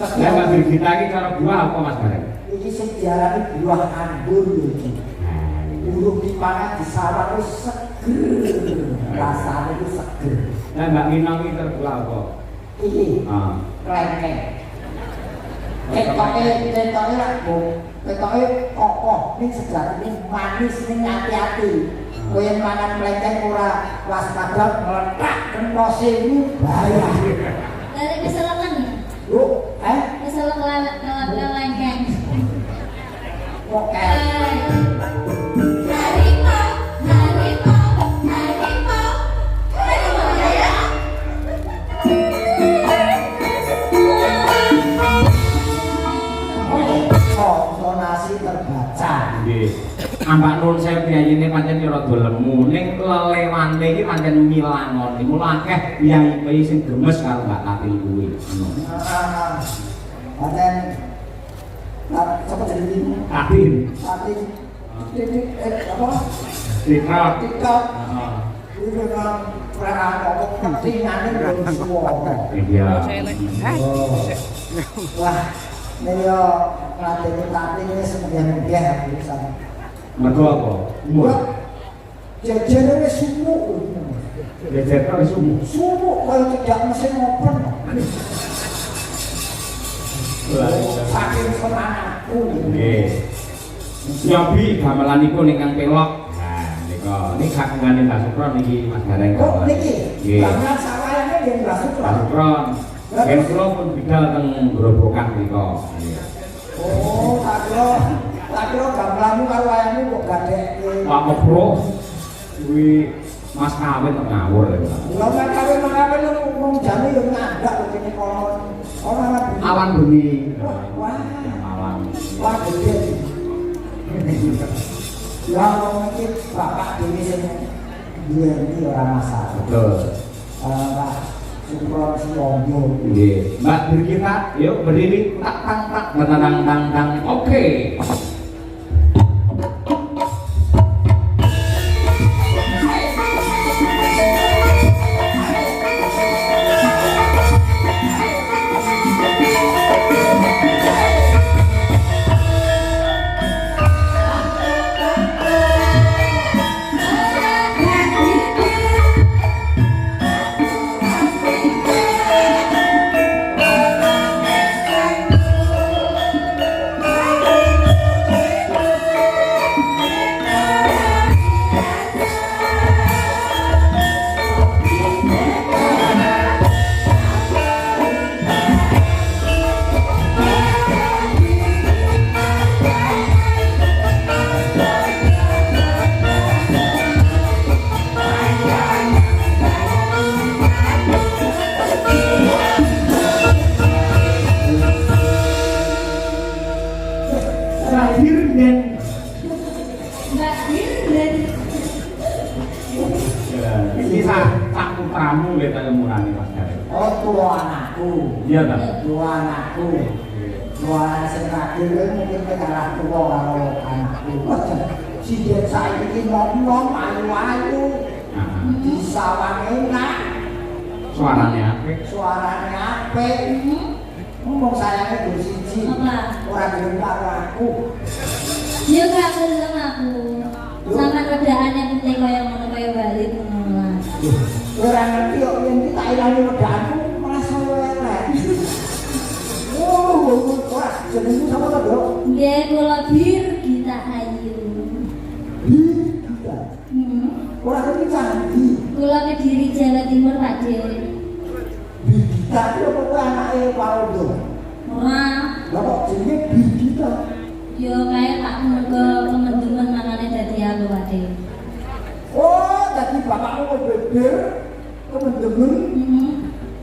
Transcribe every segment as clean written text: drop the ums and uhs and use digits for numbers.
Lah Mbak Brigita iki cara buah apa Mas Bareng? Iki sing diarani buah anggur lho iki. Urung dipangan disawat wis seger. Rasane wis seger. Lah Mbak Minong iki terbuah apa? Iki. Ah. Klengkeng. Ketoke lak Bu. Ketoke kokoh ning sejatine manis ning ati-ati. Kowe yen mangan klengkeng ora waspada meletak kentose iki bahaya. Dari keselengan. Yo, Keselengan lengkeng. Oke. Ya. Sonasi terbaca. Nggih. Ambak nuwun sewu piyayine pancen rada lemu ning lelewante iki pancen milangon. Mula akeh piyai sing gemes karo Mbak Katil kuwi. Paten sapa jenenge? Katil. Tapi titik apa? Tikrat. TikTok. Heeh. Itu kan perang apa ketingane belum suara. Iya. Wah, ini yo ngelatih tadi ini semuanya bisa. Mergo apa? Umur. Jajarnya sumuk. Jajar sumuk. Sumuk kalau tidak mesin open. Saking semangatku. Nggih. Nyobi gamelanipun ingkang pelok. Nah, nika niki kagungane Mbak Sukron niki Mas Gareng. Oh, niki. Nggih. Gamelan sawayane nggih Mbak Sukron. Mbak Sukron. Nggih kula pun bidal teng Grobogan nika. Oh, tak kira gamelanmu karo wayangmu kok gadekke. Pak Mokro kuwi Mas kawin kok ngawur lho. Lha nek kawin lu wong jane yo ngandak kok kene kolon. Ora Awan bengi. Wah. Awan. Wah, gede. Ya, wong iki bapak dhewe sing duwe iki ora masalah. Betul. Pak Sukron Siyondo. Nggih. Mbak Brigita, yuk berdiri tak tang tak tang tang tang. Oke. Iya kan? Dua anakku. Dua anak sing tadi mungkin kalah tua karo anakku. Si Den saiki nom-nom ayu-ayu. Di sawang enak. Suaranya apik. Suarane apik. Ngomong sayangnya gue siji. Ora gelem karo aku. Dia gak gelem aku. Sama keadaannya penting kaya ngono kaya balik ngono. Ora ngerti kok yen kita ilangi wedaanku merasa elek. Oh, ora jenengmu sapa to, Dok? Nggih, kula Brigita Ayu. Brigita. Ora ngerti candi. Kula Kediri Jawa Timur, Pak De. Brigita iki apa kuwi anake Waldo? Ora. Lah kok jenenge Brigita? Yo kaya tak mergo kemendemen makane dadi aku, Pak De. Oh, dadi bapakmu kok beber kemendemen.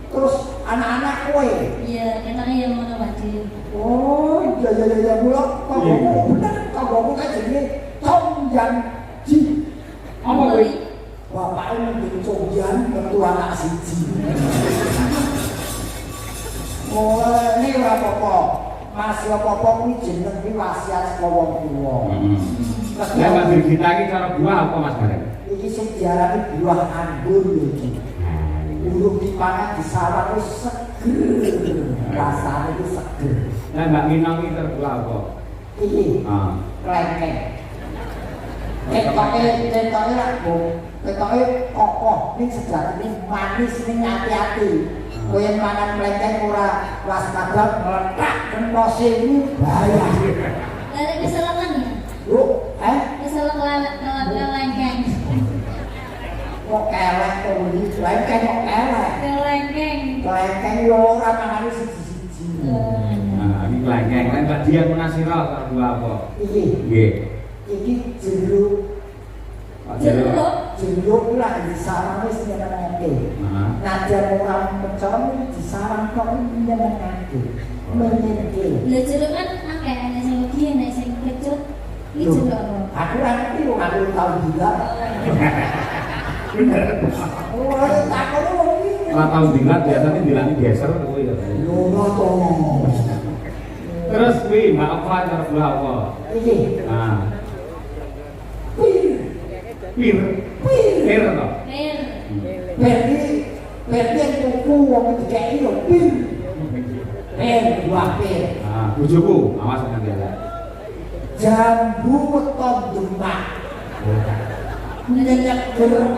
Terus anak-anak kowe. Iya, ketane yang ngono, Pak De. Oh, iya mula kanggoku bener kanggoku kan jenenge Congjan Ji. Apa kuwi? Bapaknya mending Congjan metu anak siji. Oh, ini ora apa-apa. Masih apa-apa kuwi jeneng iki wasiat saka wong tuwa. Lah Mbak Brigita iki cara buah apa Mas Bareng? Iki sing diarani buah anggur lho iki. Urung dipangan disawat wis seger. Rasanya itu seger. Lah Mbak Minang iki terbelah apa? Iki Ah. klengkeng. Ketoknya lah, ketoknya kokoh, ini sejati, ini manis, ini hati-hati. Kaya mangan klengkeng ora waspada meledak kena sini bahaya. Dari kesalahan ya? Loh, Kesalahan kelengkeng. kok kelek tuh ini, klengkeng kok kelek. Kelengkeng. Klengkeng yo ora mangane siji-siji. Nah, ini kelengkeng. Kan Mbak Dian Menasira terbelah apa? Iki, Nggih. iki jeruk. Pak Jeruk. Jeruk lah disarang wis nyenengake. Heeh. Najan ora pecon disarang kok nyenengake. Menyenengke. Lah jeruk kan akeh ana sing legi ana sing kecut. Iki jeruk apa? Aku ora ngerti wong aku tau juga. Bener. Oh, takon wong iki. Ora tau dilat biasanya dilani geser kuwi ya. Yo to. Terus kuwi Mbak Ova terbelah apa? Iki. Nah, Pir. pir. Pir to. Pir. Berarti yang tuku wong dikeki yo pir. Buah pir. Ah, bojoku awas nanti ada. Jambu weton demak. Nyenyak gerak.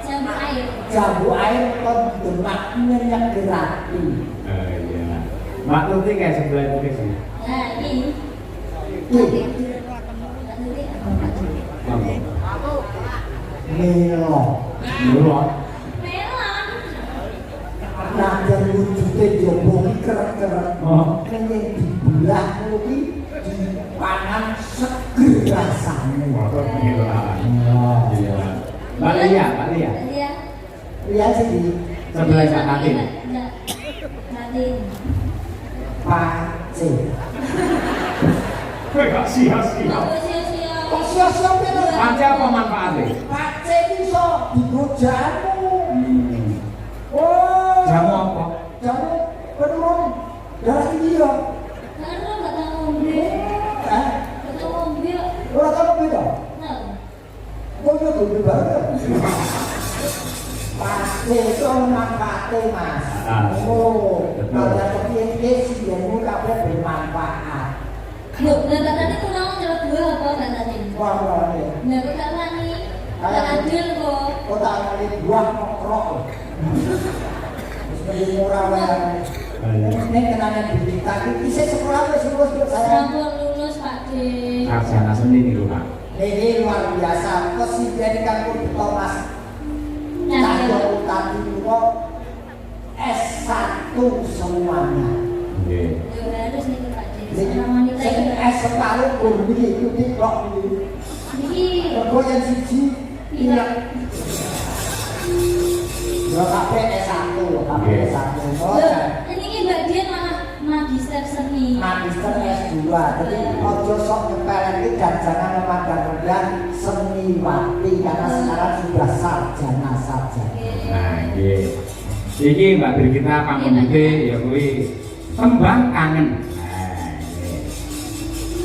Jambu air. Jambu air weton demak nyenyak gerati. Iya. Mbak Tuti kayak sebelah ini sih. Nah, ini. Iki Monggo. melo. Melon. Melon. Najan wujudnya jomblo ki keret-keret. Oh. Kene dibelah kuwi dipangan seger rasane. Motor melon. Iya. Mbak Lia. Iya. Lihat sih Sebelah Mbak Katin. Katin. pace. Kowe gak sia-sia. Apa sia-sia? Kok sia-sia peno? Pace apa manfaatnya? Pace iki iso digo jamu. Oh. Jamu apa? Jamu penurun darah tinggi ya. Karena nggak tahu ngombe. Eh, Nggak tahu ngombe. ora tau beda. Nah, Kok yo duwe banget. Pace itu manfaatnya Mas. Ah. Oh, Betul. kalau kepiye-piye sih jamu kabeh bermanfaat. yuk, nah tadi tuh naon celok dua apa kan tadi? Wah, ya. Nah, kok tak wani? Tak adil kok. Kota kali buah mokrok. Terus mending murah wae. Ini kenanya berita ini sekolah wis lulus saya. Sampun lulus Pak D. Sarjana seni nih Pak. Ini luar biasa. Presiden Kampung Thomas Cahyo Utami itu S1 semuanya. Nggih. Yo harus nih Pak D. Sing Seorang wanita itu. S1 guru iki diklok iki. Iki Kok yang siji iya. Ya kabeh S1, kabeh S1. Oh, Loh, ini Mbak Dian malah magister seni. magister S2. Jadi ojo sok nyepelin dan jangan memandang rendah seniwati karena sekarang sudah sarjana. Nah, nggih. Iki Mbak Brigita pamungke ya kuwi tembang kangen. Nah, nggih.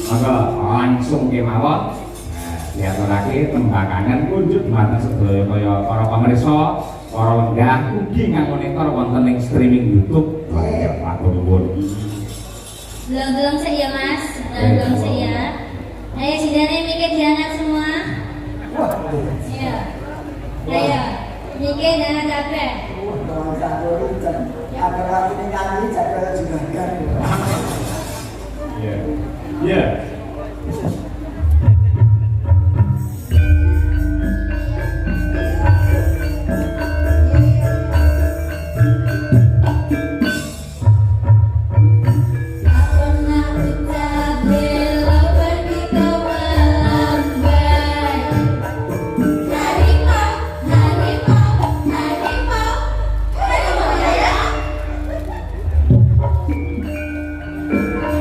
Monggo langsung kemawon. Nah, diaturake tembang kangen kunjuk dumateng sedaya kaya para pamirsa, para lenggah ugi kang monitor wonten ing streaming YouTube. Kaya matur nuwun. Belum sih ya Mas. Belum sih ya. Ayo sidane mikir diangkat semua. Wah, Iya. Ayo. Mikir dengan capek. kalau satu itu agar aku ini nyanyi jaga juragan. Iya. Iya.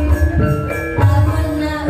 Aku nak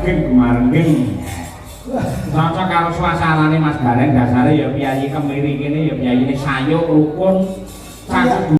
ageng gumarenggeng. Cocok karo suasanane Mas Garen dasare ya piyayi kemiri kene ya piyayine sayuk rukun. Cangkem